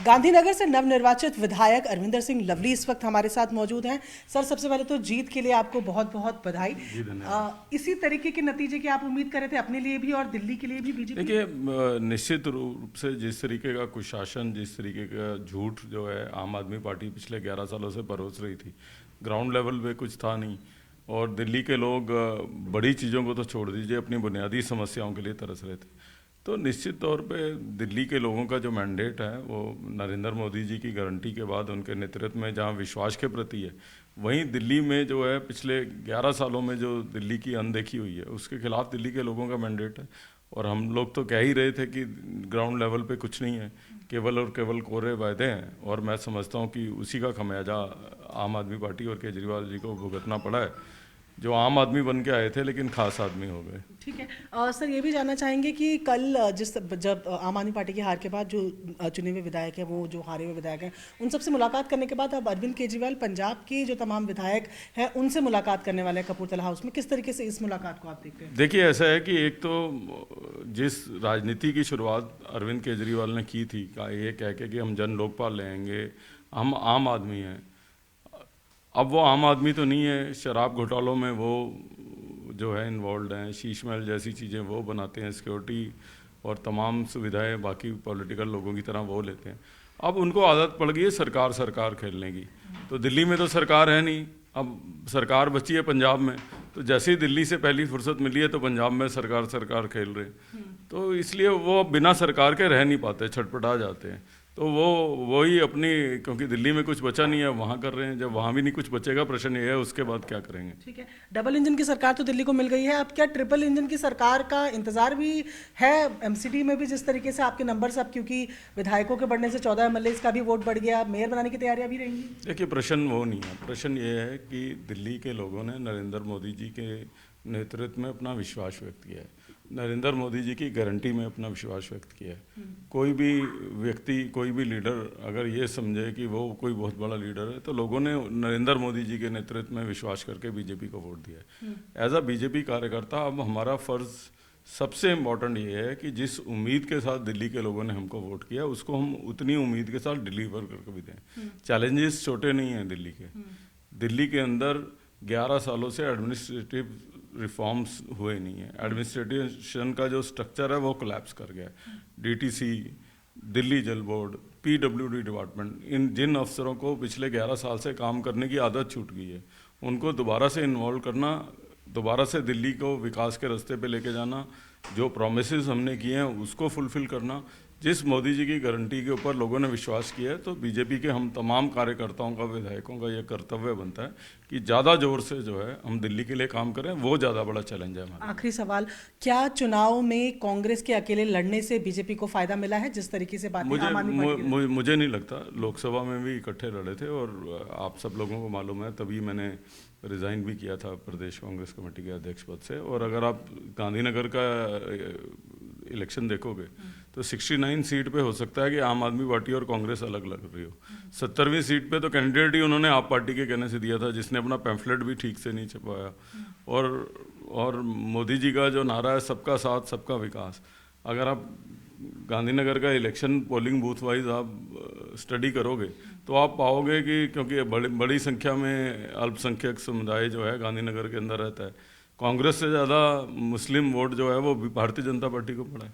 गांधीनगर से नवनिर्वाचित विधायक अरविंदर सिंह लवली इस वक्त हमारे साथ मौजूद हैं। सर, सबसे पहले तो जीत के लिए आपको बहुत बहुत बधाई। जी धन्यवाद। इसी तरीके के नतीजे की आप उम्मीद कर रहे थे अपने लिए भी और दिल्ली के लिए भी बीजेपी? देखिए, निश्चित रूप से जिस तरीके का कुशासन, जिस तरीके का झूठ जो है आम आदमी पार्टी पिछले 11 सालों से परोस रही थी, ग्राउंड लेवल पे कुछ था नहीं। और दिल्ली के लोग बड़ी चीज़ों को तो छोड़ दीजिए, अपनी बुनियादी समस्याओं के लिए तरस रहे थे। तो निश्चित तौर पे दिल्ली के लोगों का जो मैंडेट है वो नरेंद्र मोदी जी की गारंटी के बाद उनके नेतृत्व में जहाँ विश्वास के प्रति है, वहीं दिल्ली में जो है पिछले 11 सालों में जो दिल्ली की अनदेखी हुई है उसके खिलाफ दिल्ली के लोगों का मैंडेट है। और हम लोग तो कह ही रहे थे कि ग्राउंड लेवल पे कुछ नहीं है, केवल और केवल कोरे वायदे हैं। और मैं समझता हूँ कि उसी का खमियाजा आम आदमी पार्टी और केजरीवाल जी को भुगतना पड़ा है, जो आम आदमी बन के आए थे लेकिन खास आदमी हो गए। ठीक है। सर, ये भी जानना चाहेंगे कि कल जब आम आदमी पार्टी की हार के बाद जो चुने हुए विधायक हैं, वो जो हारे हुए विधायक हैं, उन सबसे मुलाकात करने के बाद अब अरविंद केजरीवाल पंजाब के जो तमाम विधायक हैं उनसे मुलाकात करने वाले हैं कपूरथला हाउस में। किस तरीके से इस मुलाकात को आप देखते हैं? देखिए, ऐसा है कि एक तो जिस राजनीति की शुरुआत अरविंद केजरीवाल ने की थी, ये कह के कि हम जन लोकपाल लेंगे, हम आम आदमी हैं। अब वो आम आदमी तो नहीं है, शराब घोटालों में वो जो है इन्वॉल्व हैं, शीश महल जैसी चीज़ें वो बनाते हैं, सिक्योरिटी और तमाम सुविधाएं बाकी पॉलिटिकल लोगों की तरह वो लेते हैं। अब उनको आदत पड़ गई है सरकार सरकार खेलने की। तो दिल्ली में तो सरकार है नहीं, अब सरकार बची है पंजाब में। तो जैसे ही दिल्ली से पहली फुर्सत मिली है तो पंजाब में सरकार सरकार खेल रहे हैं। तो इसलिए वो बिना सरकार के रह नहीं पाते, छटपटा जाते हैं। तो वही अपनी, क्योंकि दिल्ली में कुछ बचा नहीं है, वहाँ कर रहे हैं। जब वहाँ भी नहीं कुछ बचेगा, प्रश्न ये है उसके बाद क्या करेंगे। ठीक है। डबल इंजन की सरकार तो दिल्ली को मिल गई है, अब क्या ट्रिपल इंजन की सरकार का इंतजार भी है? एमसीडी में भी जिस तरीके से आपके नंबर अब, क्योंकि विधायकों के बढ़ने से 14 एमएलए का भी वोट बढ़ गया, मेयर बनाने की तैयारियां भी रहेंगी। देखिए, प्रश्न वो नहीं है। प्रश्न ये है कि दिल्ली के लोगों ने नरेंद्र मोदी जी के नेतृत्व में अपना विश्वास व्यक्त किया है, नरेंद्र मोदी जी की गारंटी में अपना विश्वास व्यक्त किया है। कोई भी व्यक्ति, कोई भी लीडर अगर ये समझे कि वो कोई बहुत बड़ा लीडर है, तो लोगों ने नरेंद्र मोदी जी के नेतृत्व में विश्वास करके बीजेपी को वोट दिया है। एज अ बीजेपी कार्यकर्ता अब हमारा फ़र्ज़ सबसे इम्पॉर्टेंट ये है कि जिस उम्मीद के साथ दिल्ली के लोगों ने हमको वोट किया, उसको हम उतनी उम्मीद के साथ डिलीवर करके भी दें। चैलेंजेस छोटे नहीं हैं दिल्ली के। दिल्ली के अंदर 11 सालों से एडमिनिस्ट्रेटिव रिफॉर्म्स हुए नहीं है। एडमिनिस्ट्रेशन का जो स्ट्रक्चर है वो कोलैप्स कर गया है। डीटीसी, दिल्ली जल बोर्ड, पीडब्ल्यूडी डिपार्टमेंट, इन जिन अफसरों को पिछले 11 साल से काम करने की आदत छूट गई है, उनको दोबारा से इन्वॉल्व करना, दोबारा से दिल्ली को विकास के रास्ते पे लेके जाना, जो प्रोमिसेस हमने किए हैं उसको फुलफिल करना, जिस मोदी जी की गारंटी के ऊपर लोगों ने विश्वास किया है। तो बीजेपी के हम तमाम कार्यकर्ताओं का, विधायकों का ये कर्तव्य बनता है कि ज़्यादा जोर से जो है हम दिल्ली के लिए काम करें। वो ज़्यादा बड़ा चैलेंज है हमारा। आखिरी सवाल, क्या चुनाव में कांग्रेस के अकेले लड़ने से बीजेपी को फायदा मिला है? जिस तरीके से बात मुझे नहीं लगता। लोकसभा में भी इकट्ठे लड़े थे और आप सब लोगों को मालूम है, तभी मैंने रिज़ाइन भी किया था प्रदेश कांग्रेस कमेटी के अध्यक्ष पद से। और अगर आप गांधीनगर का इलेक्शन देखोगे तो 69 सीट पे हो सकता है कि आम आदमी पार्टी और कांग्रेस अलग लग रही हो। 70वीं सीट पे तो कैंडिडेट ही उन्होंने आप पार्टी के कहने से दिया था, जिसने अपना पैम्फलेट भी ठीक से नहीं छपाया। और मोदी जी का जो नारा है सबका साथ सबका विकास, अगर आप गांधीनगर का इलेक्शन पोलिंग बूथ वाइज आप स्टडी करोगे तो आप पाओगे कि क्योंकि बड़ी संख्या में अल्पसंख्यक समुदाय जो है गांधीनगर के अंदर रहता है, कांग्रेस से ज़्यादा मुस्लिम वोट जो है वो भारतीय जनता पार्टी को पड़ा है।